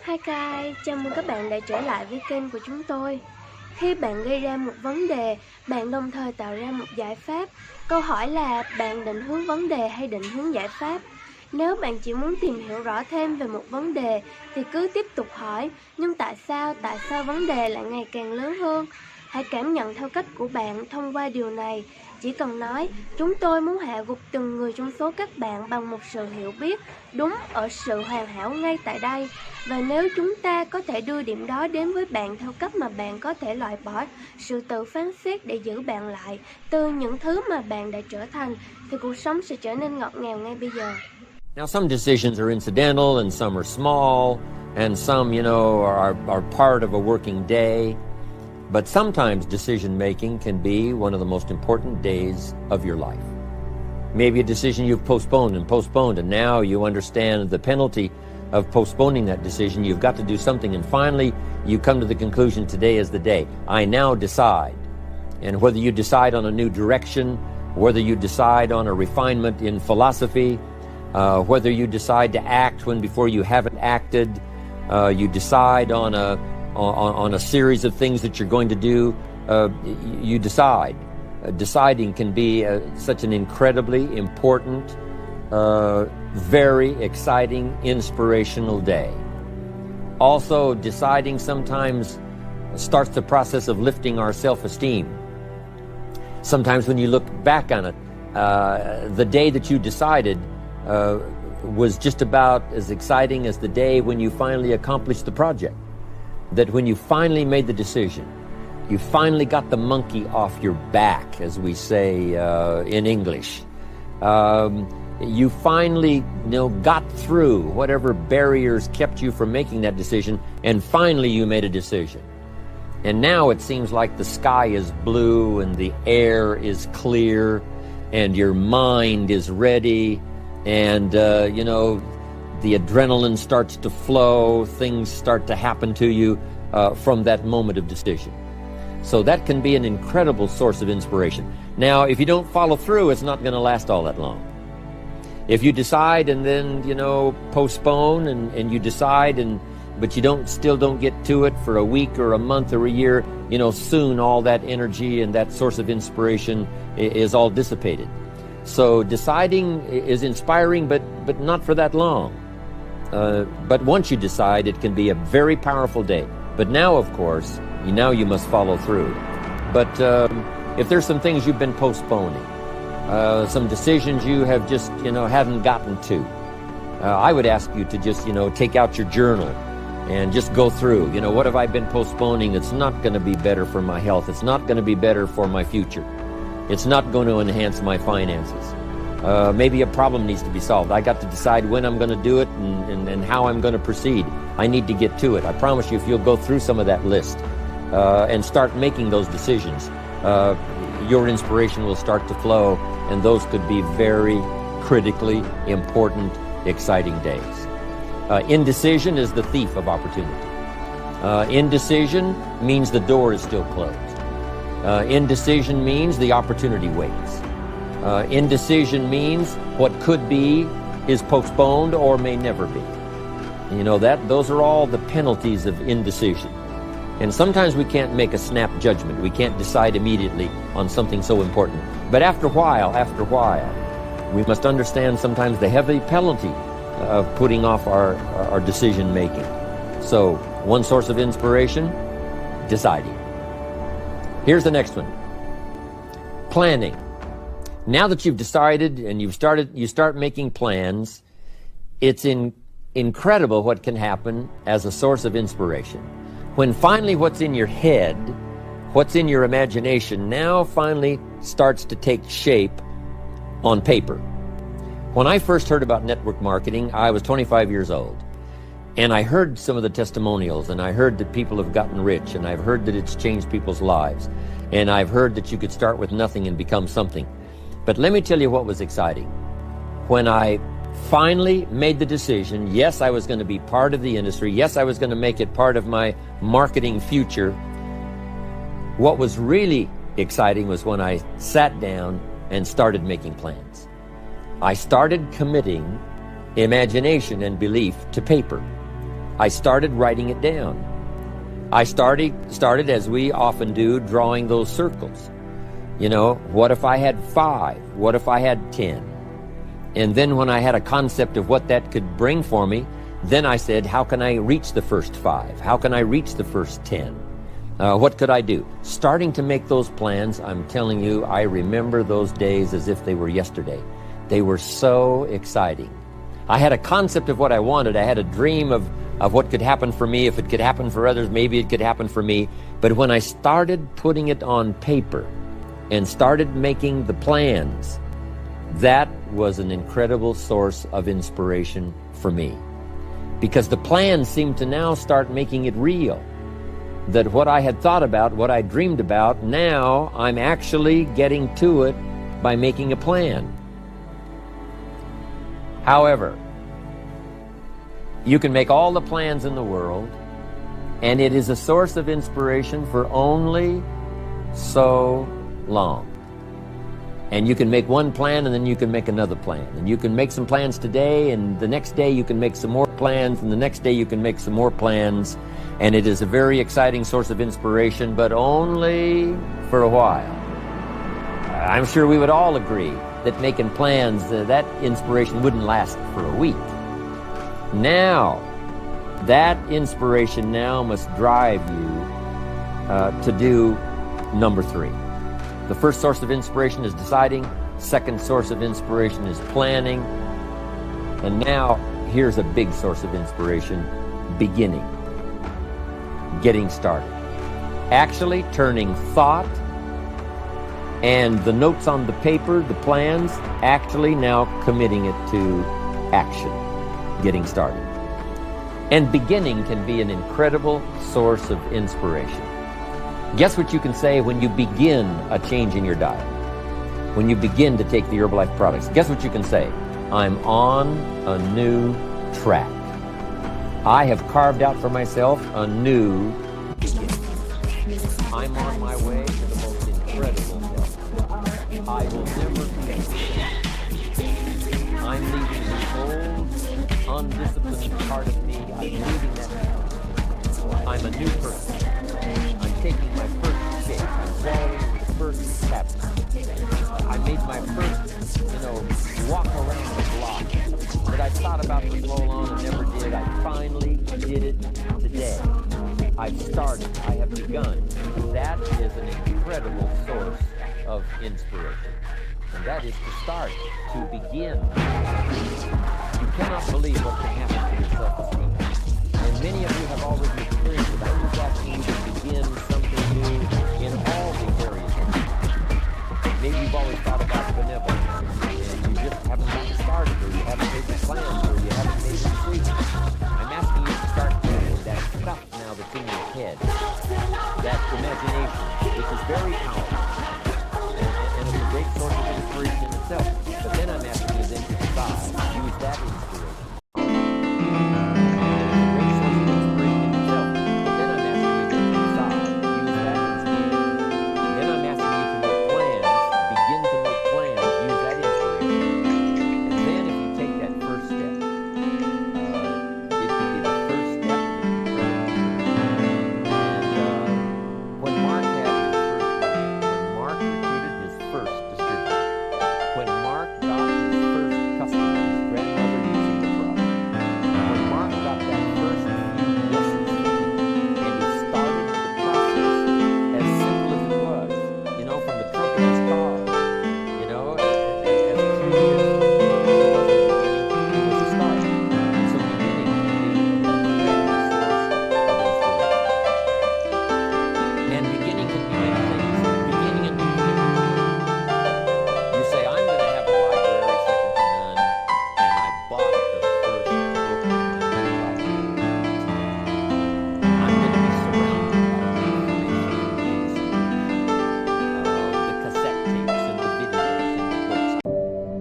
Hi guys, chào mừng các bạn đã trở lại với kênh của chúng tôi. Khi bạn gây ra một vấn đề, bạn đồng thời tạo ra một giải pháp. Câu hỏi là bạn định hướng vấn đề hay định hướng giải pháp? Nếu bạn chỉ muốn tìm hiểu rõ thêm về một vấn đề thì cứ tiếp tục hỏi, nhưng tại sao vấn đề lại ngày càng lớn hơn? Hãy cảm nhận theo cách của bạn thông qua điều này. Chỉ cần nói, chúng tôi muốn hạ gục từng người trong số các bạn bằng một sự hiểu biết đúng ở sự hoàn hảo ngay tại đây. Và nếu chúng ta có thể đưa điểm đó đến với bạn theo cách mà bạn có thể loại bỏ sự tự phán xét để giữ bạn lại từ những thứ mà bạn đã trở thành, thì cuộc sống sẽ trở nên ngọt ngào ngay bây giờ. Now, some decisions are incidental and some are small and some, are part of a working day. But sometimes decision making can be one of the most important days of your life. Maybe a decision you've postponed, and now you understand the penalty of postponing that decision. You've got to do something, and finally you come to the conclusion today is the day. I now decide. And whether you decide on a new direction, whether you decide on a refinement in philosophy, whether you decide to act when before you haven't acted, you decide on a series of things that you're going to do, you decide. Deciding can be such an incredibly important, very exciting, inspirational day. Also, deciding sometimes starts the process of lifting our self-esteem. Sometimes when you look back on it, the day that you decided was just about as exciting as the day when you finally accomplished the project. That when you finally made the decision, you finally got the monkey off your back, as we say in English. You finally, got through whatever barriers kept you from making that decision, and finally you made a decision. And now it seems like the sky is blue and the air is clear and your mind is ready and, the adrenaline starts to flow, things start to happen to you from that moment of decision. So that can be an incredible source of inspiration. Now, if you don't follow through, it's not going to last all that long. If you decide and then, postpone and you decide but you still don't get to it for a week or a month or a year, soon all that energy and that source of inspiration is all dissipated. So deciding is inspiring, but not for that long. But once you decide, it can be a very powerful day. But now, of course, you must follow through. But if there's some things you've been postponing, some decisions you have just, haven't gotten to, I would ask you to just, take out your journal and just go through, what have I been postponing that's not going to be better for my health? It's not going to be better for my future. It's not going to enhance my finances. Maybe a problem needs to be solved. I got to decide when I'm going to do it and how I'm going to proceed. I need to get to it. I promise you, if you'll go through some of that list and start making those decisions, your inspiration will start to flow, and those could be very critically important, exciting days. Indecision is the thief of opportunity. Indecision means the door is still closed. Indecision means the opportunity waits. Indecision means what could be is postponed or may never be. Those are all the penalties of indecision. And sometimes we can't make a snap judgment. We can't decide immediately on something so important. But after a while, we must understand sometimes the heavy penalty of putting off our decision making. So, one source of inspiration, deciding. Here's the next one. Planning. Now that you've decided and you start making plans, it's incredible what can happen as a source of inspiration. When finally what's in your head, what's in your imagination, now finally starts to take shape on paper. When I first heard about network marketing, I was 25 years old. And I heard some of the testimonials, and I heard that people have gotten rich, and I've heard that it's changed people's lives. And I've heard that you could start with nothing and become something. But let me tell you what was exciting. When I finally made the decision, yes, I was going to be part of the industry, yes, I was going to make it part of my marketing future, what was really exciting was when I sat down and started making plans. I started committing imagination and belief to paper. I started writing it down. I started, as we often do, drawing those circles. You know, what if I had 5? What if I had 10? And then when I had a concept of what that could bring for me, then I said, how can I reach the first 5? How can I reach the first 10? What could I do? Starting to make those plans, I'm telling you, I remember those days as if they were yesterday. They were so exciting. I had a concept of what I wanted. I had a dream of what could happen for me. If it could happen for others, maybe it could happen for me. But when I started putting it on paper and started making the plans, that was an incredible source of inspiration for me. Because the plans seemed to now start making it real. That what I had thought about, what I dreamed about, now I'm actually getting to it by making a plan. However, you can make all the plans in the world, and it is a source of inspiration for only so long. And you can make one plan, and then you can make another plan. And you can make some plans today, and the next day you can make some more plans, and the next day you can make some more plans. And it is a very exciting source of inspiration, but only for a while. I'm sure we would all agree that making plans, that inspiration wouldn't last for a week. Now, that inspiration now must drive you to do number 3. The first source of inspiration is deciding. Second source of inspiration is planning. And now, here's a big source of inspiration: beginning. Getting started. Actually turning thought and the notes on the paper, the plans, actually now committing it to action. Getting started. And beginning can be an incredible source of inspiration. Guess what you can say when you begin a change in your diet? When you begin to take the Herbalife products, guess what you can say? I'm on a new track. I have carved out for myself a new beginning. I'm on my way to the most incredible health. I will never be the same. I'm leaving the old, undisciplined part of me. I'm leaving that behind. I'm a new person. I'm taking my first shake. I'm swallowing the first tablet. I made my first, walk around the block that I thought about for so long and never did. I finally did it today. I've started. I have begun. That is an incredible source of inspiration. And that is to start, to begin. You cannot believe what can happen to your self-esteem. And many of you have already experienced it. I'm just asking you to begin something new in all the areas of life. Maybe you've always thought about benevolence, and you just haven't gotten started, or you haven't made the plans, or you haven't made the decision. I'm asking you to start doing that stuff now that's in your head, that imagination, which is very powerful, and it's a great source of inspiration in itself. But then I'm asking you then to decide, use that inspiration.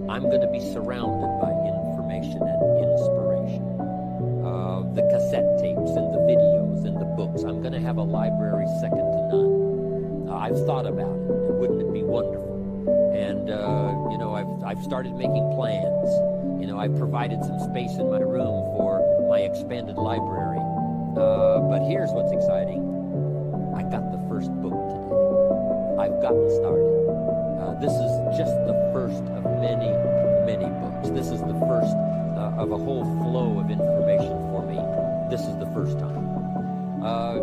I'm going to be surrounded by information and inspiration. The cassette tapes and the videos and the books. I'm going to have a library second to none. I've thought about it. Wouldn't it be wonderful? And, I've started making plans. I've provided some space in my room for my my expanded library. But here's what's exciting. I got the first book today. I've gotten started. This is just the first of many, many books. This is the first of a whole flow of information for me. This is the first time.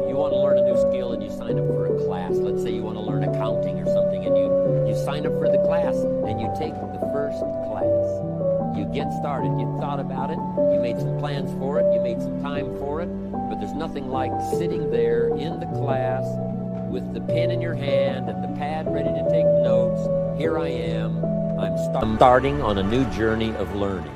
You want to learn a new skill and you sign up for a class. Let's say you want to learn accounting or something, and you sign up for the class and you take the first class. You get started. You thought about it. You made some plans for it. You made some time for it. But there's nothing like sitting there in the class with the pen in your hand and the pad ready to take notes. Here I am. I'm starting on a new journey of learning.